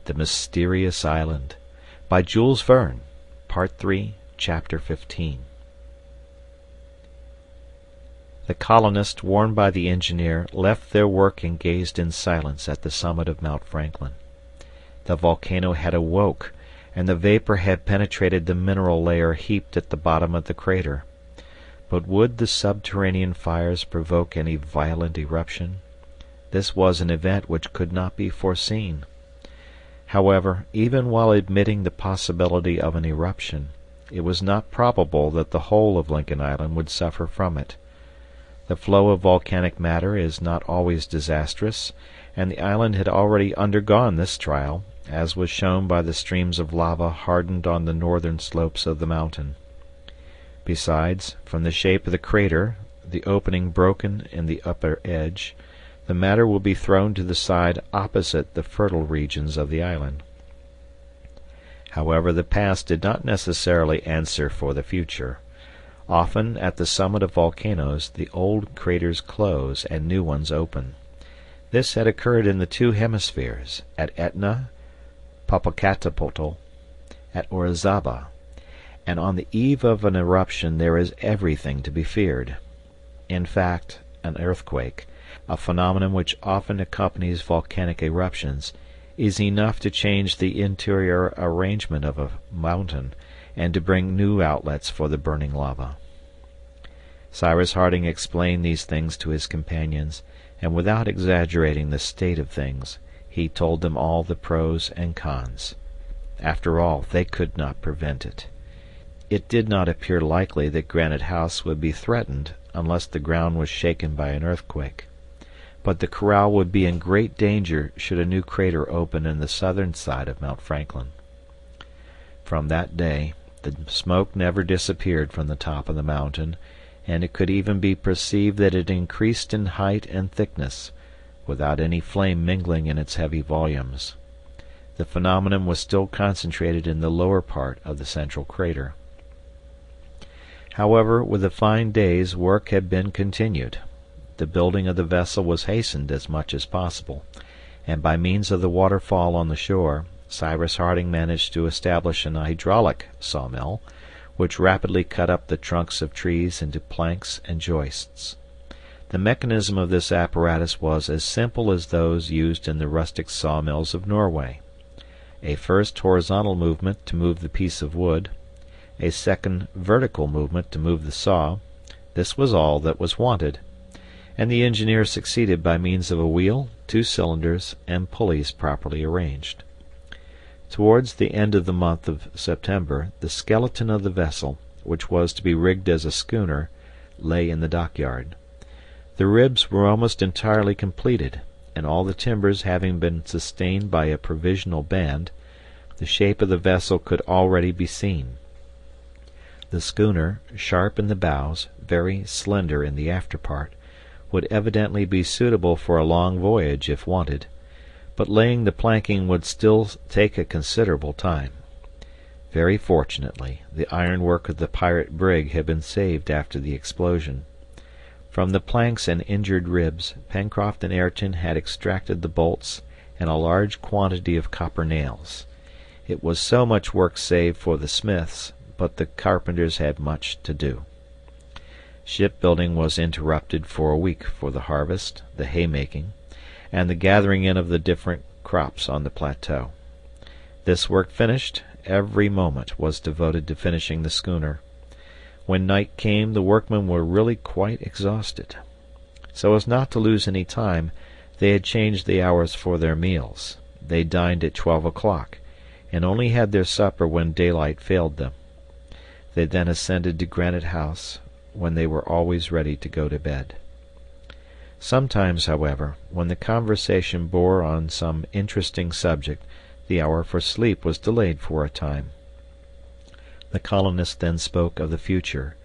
The Mysterious Island, by Jules Verne, Part 3, Chapter 15. The colonists, warned by the engineer, left their work and gazed in silence at the summit of Mount Franklin. The volcano had awoke, and the vapor had penetrated the mineral layer heaped at the bottom of the crater. But would the subterranean fires provoke any violent eruption? This was an event which could not be foreseen. However, even while admitting the possibility of an eruption, it was not probable that the whole of Lincoln Island would suffer from it. The flow of volcanic matter is not always disastrous, and the island had already undergone this trial, as was shown by the streams of lava hardened on the northern slopes of the mountain. Besides, from the shape of the crater, the opening broken in the upper edge, the matter will be thrown to the side opposite the fertile regions of the island. However, the past did not necessarily answer for the future. Often, at the summit of volcanoes, the old craters close and new ones open. This had occurred in the two hemispheres, at Etna, Popocatépetl, at Orizaba, and on the eve of an eruption there is everything to be feared. In fact, an earthquake, a phenomenon which often accompanies volcanic eruptions, is enough to change the interior arrangement of a mountain and to bring new outlets for the burning lava. Cyrus Harding explained these things to his companions, and without exaggerating the state of things, he told them all the pros and cons. After all, they could not prevent it. It did not appear likely that Granite House would be threatened unless the ground was shaken by an earthquake. But the corral would be in great danger should a new crater open in the southern side of Mount Franklin. From that day, the smoke never disappeared from the top of the mountain, and it could even be perceived that it increased in height and thickness, without any flame mingling in its heavy volumes. The phenomenon was still concentrated in the lower part of the central crater. However, with the fine days, work had been continued. The building of the vessel was hastened as much as possible, and by means of the waterfall on the shore, Cyrus Harding managed to establish an hydraulic sawmill, which rapidly cut up the trunks of trees into planks and joists. The mechanism of this apparatus was as simple as those used in the rustic sawmills of Norway. A first horizontal movement to move the piece of wood, a second vertical movement to move the saw. This was all that was wanted, and the engineer succeeded by means of a wheel, 2 cylinders, and pulleys properly arranged. Towards the end of the month of September, the skeleton of the vessel, which was to be rigged as a schooner, lay in the dockyard. The ribs were almost entirely completed, and all the timbers having been sustained by a provisional band, the shape of the vessel could already be seen. The schooner, sharp in the bows, very slender in the after part, would evidently be suitable for a long voyage if wanted, but laying the planking would still take a considerable time. Very fortunately, the ironwork of the pirate brig had been saved after the explosion. From the planks and injured ribs, Pencroft and Ayrton had extracted the bolts and a large quantity of copper nails. It was so much work saved for the smiths, but the carpenters had much to do. Shipbuilding was interrupted for a week for the harvest, the haymaking, and the gathering in of the different crops on the plateau. This work finished, every moment was devoted to finishing the schooner. When night came, the workmen were really quite exhausted. So as not to lose any time, they had changed the hours for their meals. They dined at 12 o'clock, and only had their supper when daylight failed them. They then ascended to Granite House, when they were always ready to go to bed. Sometimes, however, when the conversation bore on some interesting subject, the hour for sleep was delayed for a time. The colonists then spoke of the future,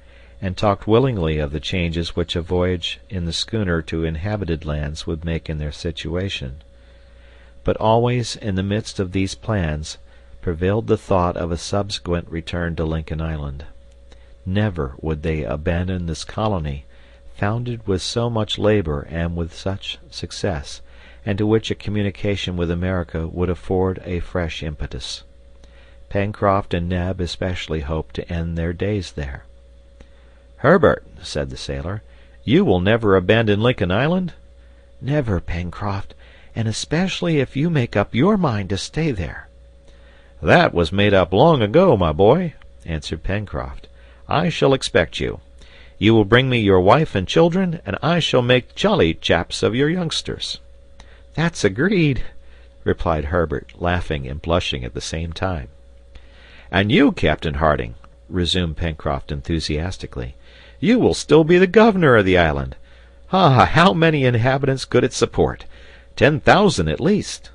and talked willingly of the changes which a voyage in the schooner to inhabited lands would make in their situation. But always in the midst of these plans prevailed the thought of a subsequent return to Lincoln Island. Never would they abandon this colony, founded with so much labor and with such success, and to which a communication with America would afford a fresh impetus. Pencroft and Neb especially hoped to end their days there. "Herbert," said the sailor, "you will never abandon Lincoln Island?" "Never, Pencroft, and especially if you make up your mind to stay there." "That was made up long ago, my boy," answered Pencroft. "I shall expect you. You will bring me your wife and children, and I shall make jolly chaps of your youngsters." "That's agreed," replied Herbert, laughing and blushing at the same time. "And you, Captain Harding," resumed Pencroft enthusiastically, "you will still be the governor of the island. Ah, how many inhabitants could it support? 10,000 at least."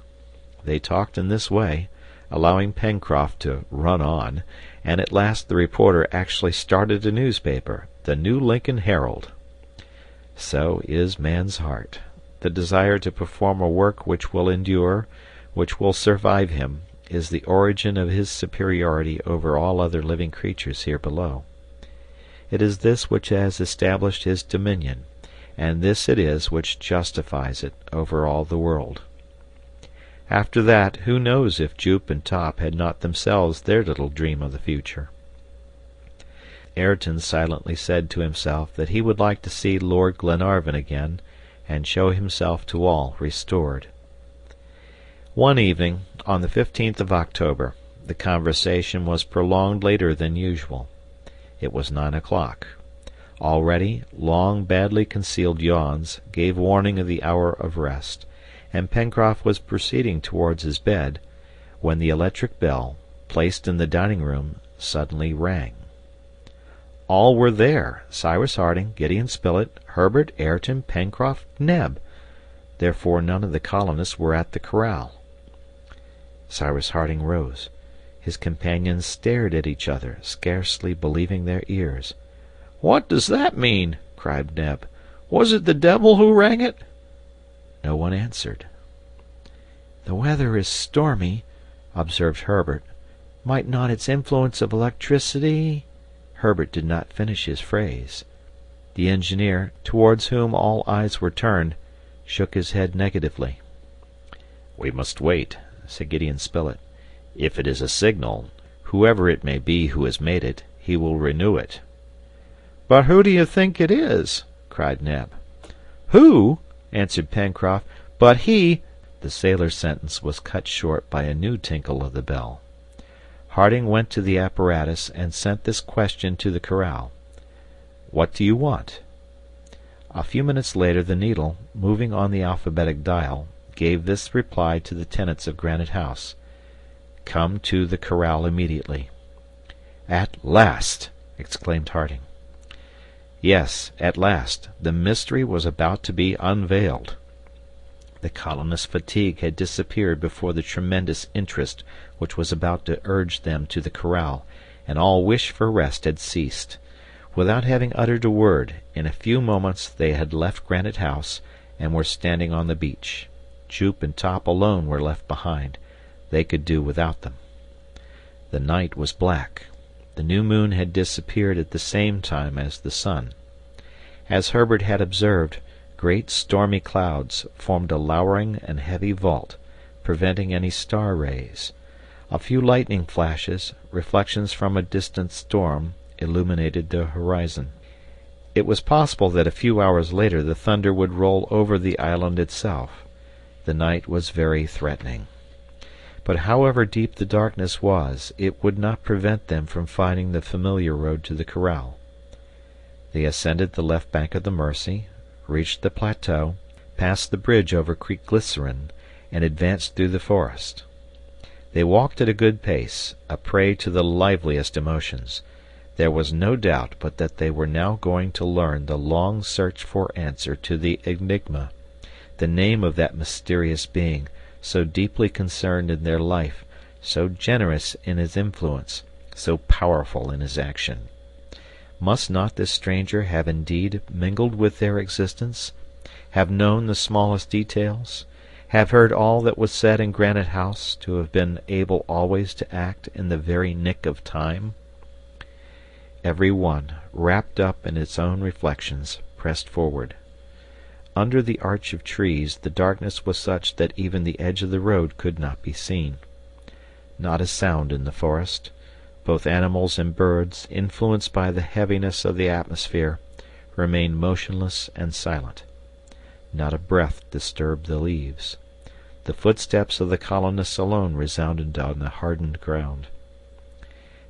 They talked in this way, allowing Pencroft to run on, and at last the reporter actually started a newspaper, the New Lincoln Herald. So is man's heart. The desire to perform a work which will endure, which will survive him, is the origin of his superiority over all other living creatures here below. It is this which has established his dominion, and this it is which justifies it over all the world. After that, who knows if Jup and Top had not themselves their little dream of the future? Ayrton silently said to himself that he would like to see Lord Glenarvan again, and show himself to all restored. One evening, on the 15th of October, the conversation was prolonged later than usual. It was 9 o'clock. Already, long, badly concealed yawns gave warning of the hour of rest, and Pencroft was proceeding towards his bed, when the electric bell, placed in the dining-room, suddenly rang. All were there, Cyrus Harding, Gideon Spilett, Herbert, Ayrton, Pencroft, Neb. Therefore none of the colonists were at the corral. Cyrus Harding rose. His companions stared at each other, scarcely believing their ears. "What does that mean?" cried Neb. "Was it the devil who rang it?" No one answered. "The weather is stormy," observed Herbert. "Might not its influence of electricity—" Herbert did not finish his phrase. The engineer, towards whom all eyes were turned, shook his head negatively. "We must wait," said Gideon Spilett. "If it is a signal, whoever it may be who has made it, he will renew it." "But who do you think it is?" cried Neb. "Who?" answered Pencroft. "But he—" The sailor's sentence was cut short by a new tinkle of the bell. Harding went to the apparatus and sent this question to the corral. "What do you want?" A few minutes later the needle, moving on the alphabetic dial, gave this reply to the tenants of Granite House: "Come to the corral immediately." "At last!" exclaimed Harding. Yes, at last, the mystery was about to be unveiled. The colonists' fatigue had disappeared before the tremendous interest which was about to urge them to the corral, and all wish for rest had ceased. Without having uttered a word, in a few moments they had left Granite House and were standing on the beach. Jup and Top alone were left behind. They could do without them. The night was black. The new moon had disappeared at the same time as the sun. As Herbert had observed, great stormy clouds formed a lowering and heavy vault, preventing any star rays. A few lightning flashes, reflections from a distant storm, illuminated the horizon. It was possible that a few hours later the thunder would roll over the island itself. The night was very threatening. But however deep the darkness was, it would not prevent them from finding the familiar road to the corral. They ascended the left bank of the Mercy, reached the plateau, passed the bridge over Creek Glycerine, and advanced through the forest. They walked at a good pace, a prey to the liveliest emotions. There was no doubt but that they were now going to learn the long searched for answer to the enigma, the name of that mysterious being, so deeply concerned in their life, so generous in his influence, so powerful in his action. Must not this stranger have indeed mingled with their existence, have known the smallest details, have heard all that was said in Granite House, to have been able always to act in the very nick of time? Every one, wrapped up in its own reflections, pressed forward. Under the arch of trees the darkness was such that even the edge of the road could not be seen. Not a sound in the forest. Both animals and birds, influenced by the heaviness of the atmosphere, remained motionless and silent. Not a breath disturbed the leaves. The footsteps of the colonists alone resounded on the hardened ground.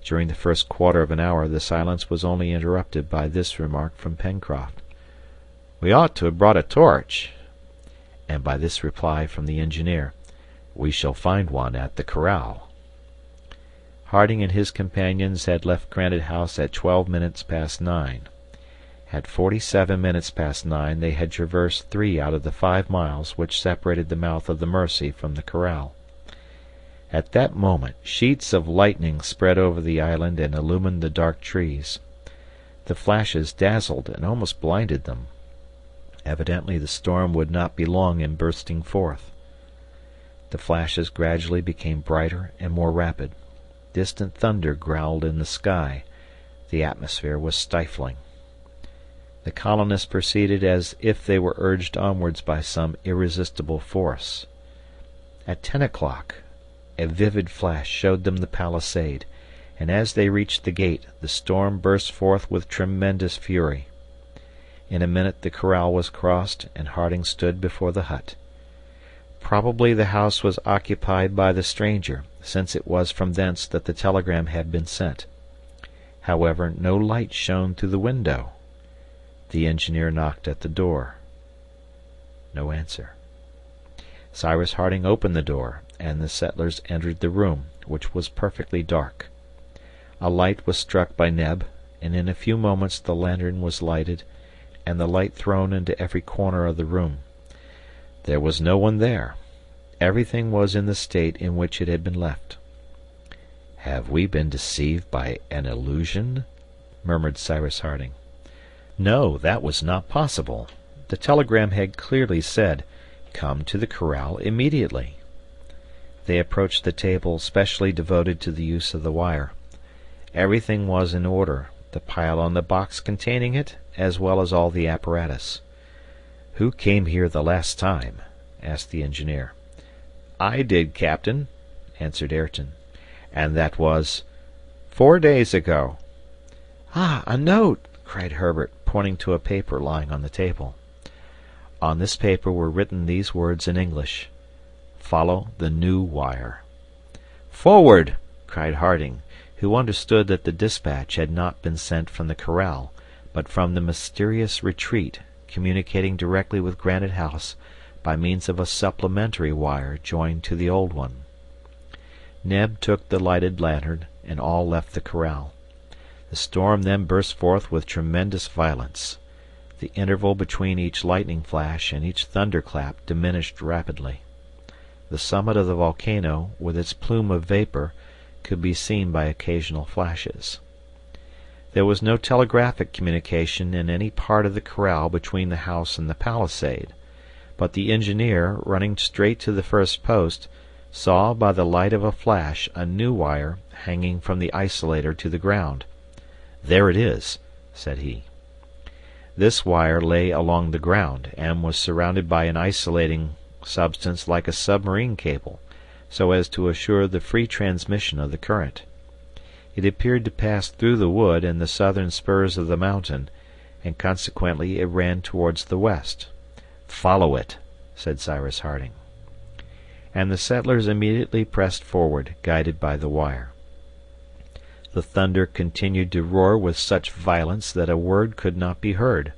During the first quarter of an hour the silence was only interrupted by this remark from Pencroft: "We ought to have brought a torch," and by this reply from the engineer: "We shall find one at the corral." Harding and his companions had left Granite House at 12 minutes past 9. At 47 minutes past 9 they had traversed 3 out of the 5 miles which separated the mouth of the Mersey from the corral. At that moment sheets of lightning spread over the island and illumined the dark trees. The flashes dazzled and almost blinded them. Evidently the storm would not be long in bursting forth. The flashes gradually became brighter and more rapid. Distant thunder growled in the sky. The atmosphere was stifling. The colonists proceeded as if they were urged onwards by some irresistible force. At 10 o'clock a vivid flash showed them the palisade, and as they reached the gate the storm burst forth with tremendous fury. In a minute the corral was crossed, and Harding stood before the hut. Probably the house was occupied by the stranger, since it was from thence that the telegram had been sent. However, no light shone through the window. The engineer knocked at the door. No answer. Cyrus Harding opened the door, and the settlers entered the room, which was perfectly dark. A light was struck by Neb, and in a few moments the lantern was lighted, and the light thrown into every corner of the room. There was no one there. Everything was in the state in which it had been left. "Have we been deceived by an illusion?" murmured Cyrus Harding. No, that was not possible. The telegram had clearly said, "Come to the corral immediately." They approached the table specially devoted to the use of the wire. Everything was in order, the pile on the box containing it, as well as all the apparatus. "Who came here the last time?" asked the engineer. "I did, Captain," answered Ayrton. "And that was?" "4 days ago." "Ah, a note!" cried Herbert, pointing to a paper lying on the table. On this paper were written these words in English: "Follow the new wire." "Forward!" cried Harding, who understood that the dispatch had not been sent from the corral, but from the mysterious retreat, communicating directly with Granite House by means of a supplementary wire joined to the old one. Neb took the lighted lantern, and all left the corral. The storm then burst forth with tremendous violence. The interval between each lightning flash and each thunderclap diminished rapidly. The summit of the volcano, with its plume of vapor, could be seen by occasional flashes. There was no telegraphic communication in any part of the corral between the house and the palisade, but the engineer, running straight to the first post, saw by the light of a flash a new wire hanging from the isolator to the ground. "There it is," said he. This wire lay along the ground, and was surrounded by an isolating substance like a submarine cable, so as to assure the free transmission of the current. It appeared to pass through the wood and the southern spurs of the mountain, and consequently it ran towards the west. "Follow it," said Cyrus Harding. And the settlers immediately pressed forward, guided by the wire. The thunder continued to roar with such violence that a word could not be heard.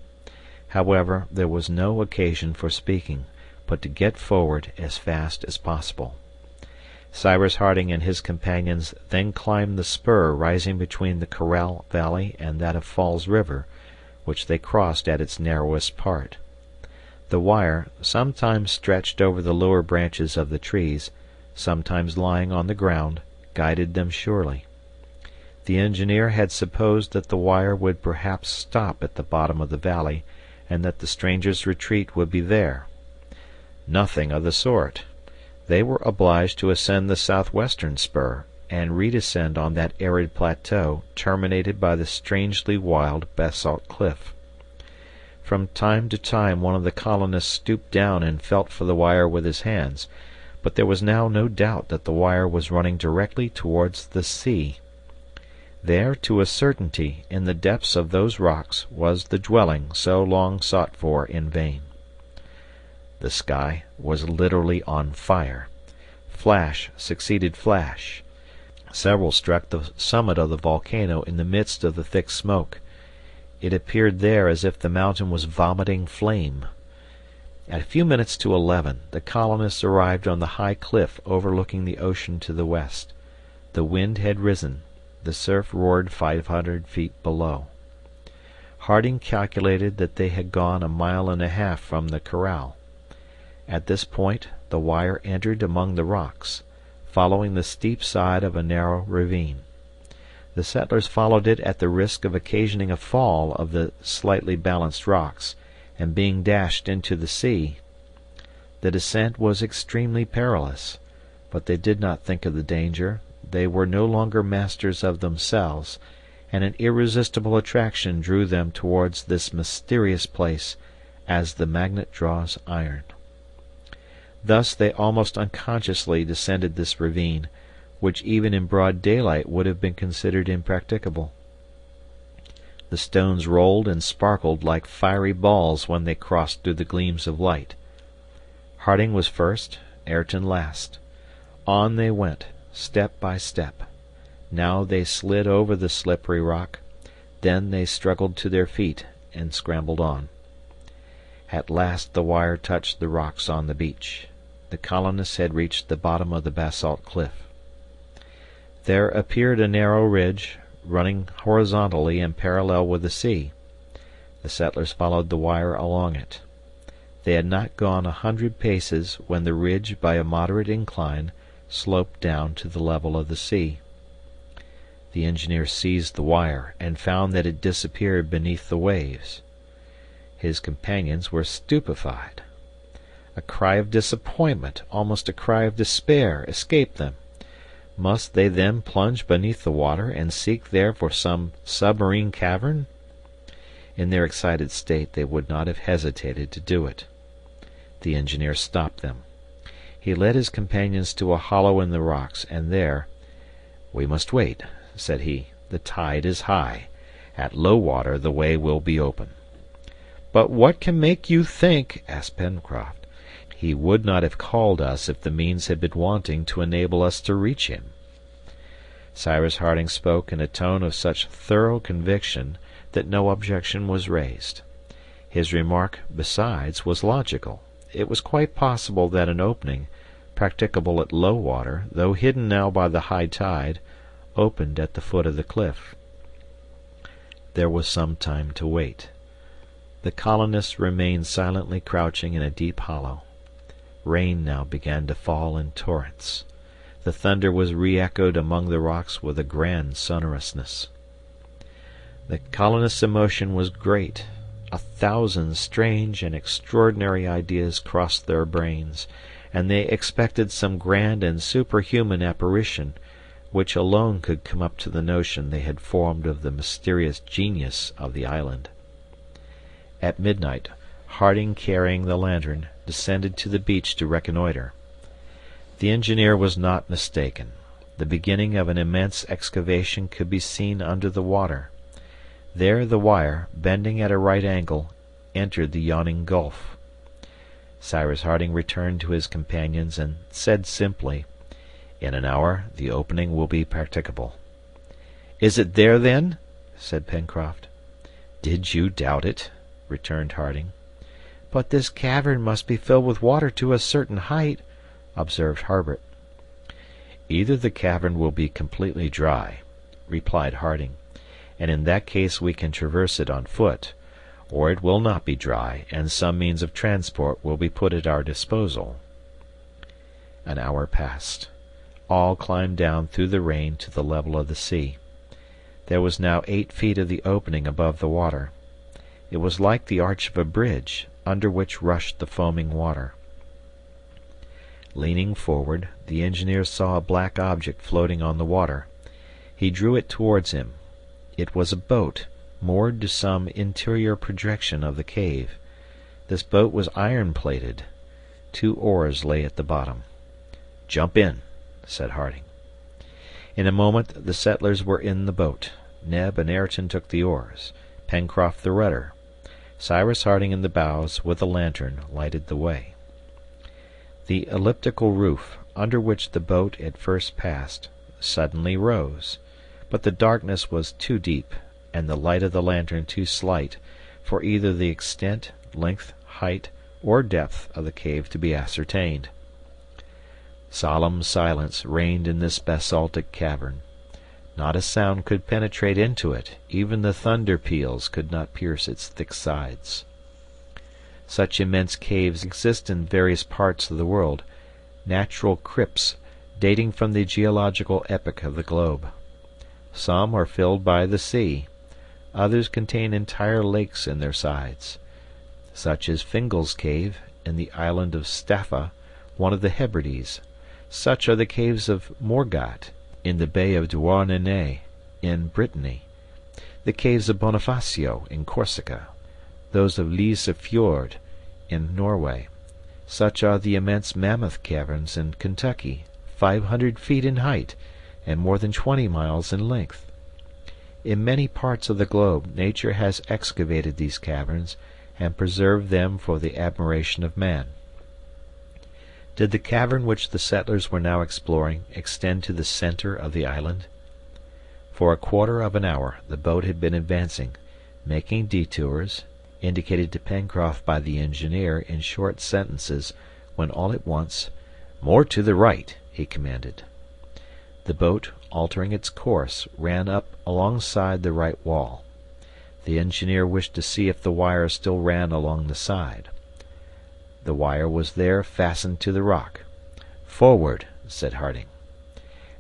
However, there was no occasion for speaking, but to get forward as fast as possible. Cyrus Harding and his companions then climbed the spur rising between the Corral Valley and that of Falls River, which they crossed at its narrowest part. The wire, sometimes stretched over the lower branches of the trees, sometimes lying on the ground, guided them surely. The engineer had supposed that the wire would perhaps stop at the bottom of the valley, and that the strangers' retreat would be there. Nothing of the sort. They were obliged to ascend the southwestern spur, and redescend on that arid plateau terminated by the strangely wild basalt cliff. From time to time one of the colonists stooped down and felt for the wire with his hands, but there was now no doubt that the wire was running directly towards the sea. There, to a certainty, in the depths of those rocks, was the dwelling so long sought for in vain. The sky was literally on fire. Flash succeeded flash. Several struck the summit of the volcano in the midst of the thick smoke. It appeared there as if the mountain was vomiting flame. At a few minutes to 11, the colonists arrived on the high cliff overlooking the ocean to the west. The wind had risen. The surf roared 500 feet below. Harding calculated that they had gone a mile and a half from the corral. At this point the wire entered among the rocks, following the steep side of a narrow ravine. The settlers followed it at the risk of occasioning a fall of the slightly balanced rocks, and being dashed into the sea. The descent was extremely perilous, but they did not think of the danger. They were no longer masters of themselves, and an irresistible attraction drew them towards this mysterious place, as the magnet draws iron. Thus they almost unconsciously descended this ravine, which even in broad daylight would have been considered impracticable. The stones rolled and sparkled like fiery balls when they crossed through the gleams of light. Harding was first, Ayrton last. On they went, step by step. Now they slid over the slippery rock, then they struggled to their feet and scrambled on. At last the wire touched the rocks on the beach. The colonists had reached the bottom of the basalt cliff. There appeared a narrow ridge, running horizontally and parallel with the sea. The settlers followed the wire along it. They had not gone 100 paces when the ridge, by a moderate incline, sloped down to the level of the sea. The engineer seized the wire and found that it disappeared beneath the waves. His companions were stupefied. A cry of disappointment, almost a cry of despair, escaped them. Must they then plunge beneath the water and seek there for some submarine cavern? In their excited state they would not have hesitated to do it. The engineer stopped them. He led his companions to a hollow in the rocks, and there, "We must wait," said he. "The tide is high. At low water the way will be open." "But what can make you think," asked Pencroft, "he would not have called us if the means had been wanting to enable us to reach him?" Cyrus Harding spoke in a tone of such thorough conviction that no objection was raised. His remark, besides, was logical. It was quite possible that an opening, practicable at low water, though hidden now by the high tide, opened at the foot of the cliff. There was some time to wait. The colonists remained silently crouching in a deep hollow. Rain now began to fall in torrents. The thunder was re-echoed among the rocks with a grand sonorousness. The colonists' emotion was great. 1,000 strange and extraordinary ideas crossed their brains, and they expected some grand and superhuman apparition, which alone could come up to the notion they had formed of the mysterious genius of the island. At midnight, Harding, carrying the lantern, descended to the beach to reconnoiter. The engineer was not mistaken. The beginning of an immense excavation could be seen under the water. There the wire, bending at a right angle, entered the yawning gulf. Cyrus Harding returned to his companions and said simply, "In an hour the opening will be practicable." "Is it there, then?" said Pencroft. "Did you doubt it?" returned Harding. "But this cavern must be filled with water to a certain height," observed Harbert. "Either the cavern will be completely dry," replied Harding, "and in that case we can traverse it on foot, or it will not be dry, and some means of transport will be put at our disposal." An hour passed. All climbed down through the rain to the level of the sea. There was now 8 feet of the opening above the water. It was like the arch of a bridge, under which rushed the foaming water. Leaning forward, the engineer saw a black object floating on the water. He drew it towards him. It was a boat, moored to some interior projection of the cave. This boat was iron-plated. 2 oars lay at the bottom. "Jump in," said Harding. In a moment the settlers were in the boat. Neb and Ayrton took the oars, Pencroft the rudder. Cyrus Harding in the bows, with a lantern, lighted the way. The elliptical roof, under which the boat at first passed, suddenly rose, but the darkness was too deep, and the light of the lantern too slight, for either the extent, length, height, or depth of the cave to be ascertained. Solemn silence reigned in this basaltic cavern. Not a sound could penetrate into it, even the thunder peals could not pierce its thick sides. Such immense caves exist in various parts of the world, natural crypts dating from the geological epoch of the globe. Some are filled by the sea, others contain entire lakes in their sides. Such is Fingal's cave in the island of Staffa, one of the Hebrides. Such are the caves of Morgat in the Bay of Douarnenez in Brittany, the caves of Bonifacio in Corsica, those of Lise Fjord in Norway. Such are the immense Mammoth caverns in Kentucky, 500 feet in height and more than 20 miles in length. In many parts of the globe nature has excavated these caverns and preserved them for the admiration of man. Did the cavern which the settlers were now exploring extend to the center of the island? For a quarter of an hour the boat had been advancing, making detours, indicated to Pencroft by the engineer in short sentences, when all at once, "More to the right," he commanded. The boat, altering its course, ran up alongside the right wall. The engineer wished to see if the wire still ran along the side. The wire was there fastened to the rock. "Forward," said Harding.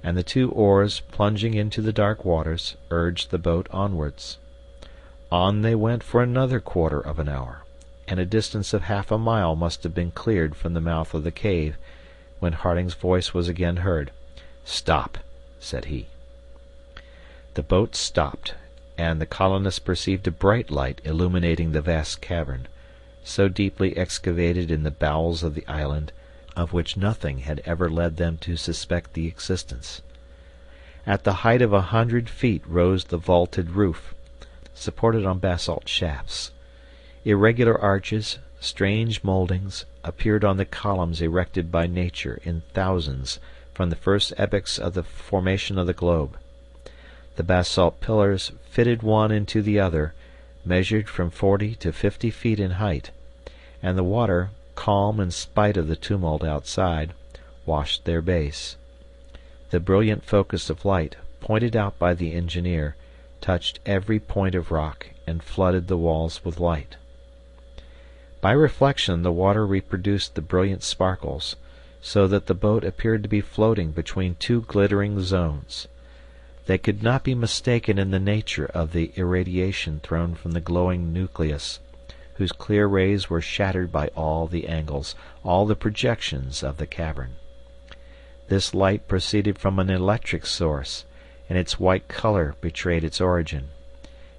And the 2 oars, plunging into the dark waters, urged the boat onwards. On they went for another quarter of an hour, and a distance of half a mile must have been cleared from the mouth of the cave, when Harding's voice was again heard. "Stop," said he. The boat stopped, and the colonists perceived a bright light illuminating the vast cavern, so deeply excavated in the bowels of the island, of which nothing had ever led them to suspect the existence. At the height of 100 feet rose the vaulted roof, supported on basalt shafts. Irregular arches, strange moldings, appeared on the columns erected by nature in thousands from the first epochs of the formation of the globe. The basalt pillars, fitted one into the other, measured from 40 to 50 feet in height, and the water, calm in spite of the tumult outside, washed their base. The brilliant focus of light, pointed out by the engineer, touched every point of rock and flooded the walls with light. By reflection the water reproduced the brilliant sparkles, so that the boat appeared to be floating between 2 glittering zones. They could not be mistaken in the nature of the irradiation thrown from the glowing nucleus, whose clear rays were shattered by all the angles, all the projections of the cavern. This light proceeded from an electric source, and its white color betrayed its origin.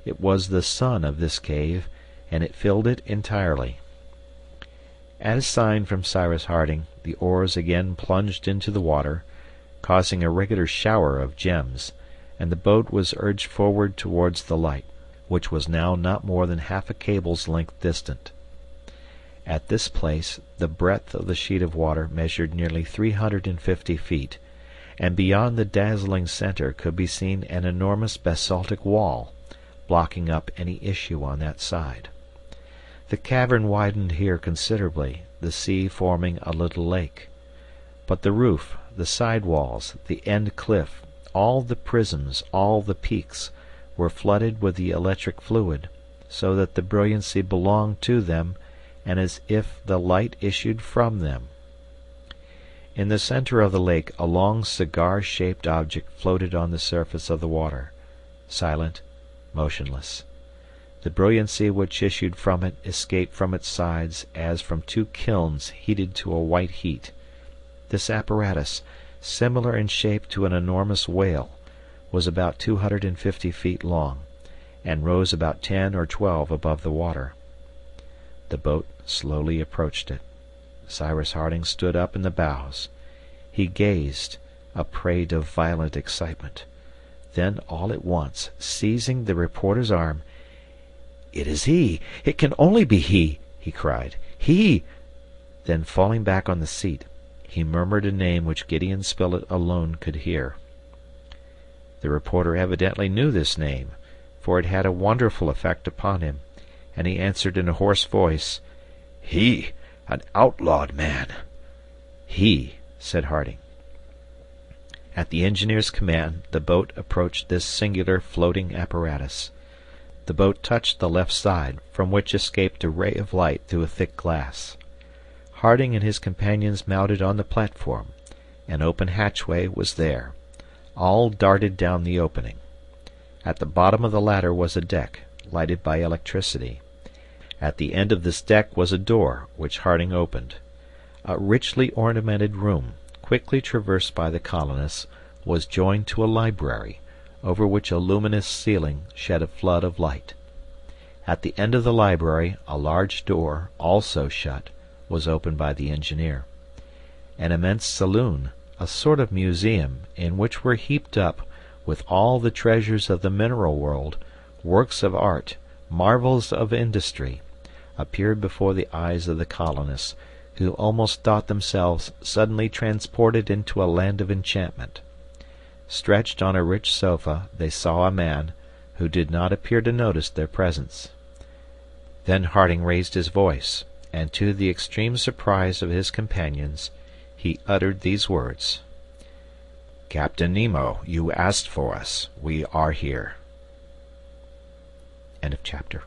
It was the sun of this cave, and it filled it entirely. At a sign from Cyrus Harding, the oars again plunged into the water, causing a regular shower of gems, and the boat was urged forward towards the light, which was now not more than half a cable's length distant. At this place the breadth of the sheet of water measured nearly 350 feet, and beyond the dazzling center could be seen an enormous basaltic wall, blocking up any issue on that side. The cavern widened here considerably, the sea forming a little lake. But the roof, the side walls, the end cliff, all the prisms, all the peaks, were flooded with the electric fluid, so that the brilliancy belonged to them, and as if the light issued from them. In the center of the lake a long cigar-shaped object floated on the surface of the water, silent, motionless. The brilliancy which issued from it escaped from its sides as from 2 kilns heated to a white heat. This apparatus, similar in shape to an enormous whale, was about 250 feet long, and rose about 10 or 12 above the water. The boat slowly approached it. Cyrus Harding stood up in the bows. He gazed, a prey to violent excitement. Then, all at once, seizing the reporter's arm, "It is he! It can only be he!" he cried. "He!" Then, falling back on the seat, he murmured a name which Gideon Spilett alone could hear. The reporter evidently knew this name, for it had a wonderful effect upon him, and he answered in a hoarse voice, "He! An outlawed man!" "He!" said Harding. At the engineer's command, the boat approached this singular floating apparatus. The boat touched the left side, from which escaped a ray of light through a thick glass. Harding and his companions mounted on the platform. An open hatchway was there. All darted down the opening. At the bottom of the ladder was a deck, lighted by electricity. At the end of this deck was a door, which Harding opened. A richly ornamented room, quickly traversed by the colonists, was joined to a library, over which a luminous ceiling shed a flood of light. At the end of the library, a large door, also shut, was opened by the engineer. An immense saloon, a sort of museum, in which were heaped up, with all the treasures of the mineral world, works of art, marvels of industry, appeared before the eyes of the colonists, who almost thought themselves suddenly transported into a land of enchantment. Stretched on a rich sofa, they saw a man, who did not appear to notice their presence. Then Harding raised his voice, and to the extreme surprise of his companions, he uttered these words: "Captain Nemo, you asked for us. We are here." End of chapter.